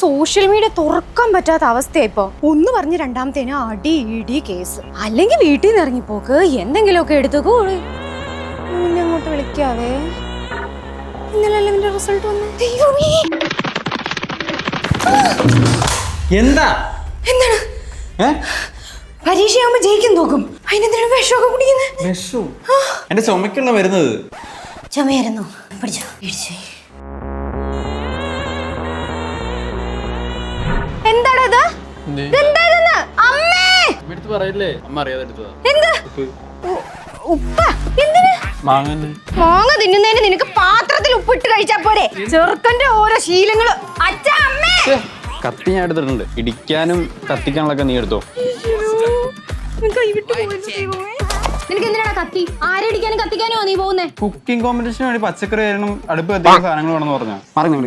Social media തുറക്കാൻ പറ്റാത്ത അവസ്ഥയാ ഇപ്പൊ. ഒന്ന് പറഞ്ഞ് രണ്ടാമത്തേന് അടി ഇടി കേസ്, അല്ലെങ്കിൽ വീട്ടിൽ നിന്ന് ഇറങ്ങിപ്പോക്ക്, എന്തെങ്കിലുമൊക്കെ എടുത്തേക്കോ. അങ്ങോട്ട് വിളിക്കാവേ. ഇന്നലെ റിസൾട്ട് വന്നു. ദൈവമേ, എന്താ എന്താണ് പരീക്ഷയാകുമ്പോ ജയിക്കും നോക്കും, അതിനെന്തിനാണ് വിഷമൊക്കെ കുടിക്കുന്നത്? വിഷു എന്റെ ചുമക്കുള്ള വരുന്നത്. ചുമയായിരുന്നു. പിടിച്ചോ, പിടിച്ചേ. എന്താടത്? മാങ്ങ തിന്നുന്നതിന് നിനക്ക് പാത്രത്തിൽ ഉപ്പിട്ട് കഴിച്ചാ പോരെ? ചെറുക്കന്റെ ഓരോ ശീലങ്ങള്. അച്ഛാ, അമ്മേ. കത്തി ഞാൻ എടുത്തിട്ടുണ്ട്, ഇടിക്കാനും കത്തിക്കാനുള്ളൊക്കെ നീ എടുത്തോ. നിനക്ക് എന്തിനാണ് കത്തി? ആരടിക്കാനും കത്തിക്കാനോ നീ പോകുന്നേ? കുക്കിംഗ് കോമ്പറ്റീഷന് വേണ്ടി പച്ചക്കറി ആയാലും അടുപ്പ് കത്തിക്കുന്ന സാധനങ്ങൾ വേണമെന്ന് പറഞ്ഞാ പറഞ്ഞു.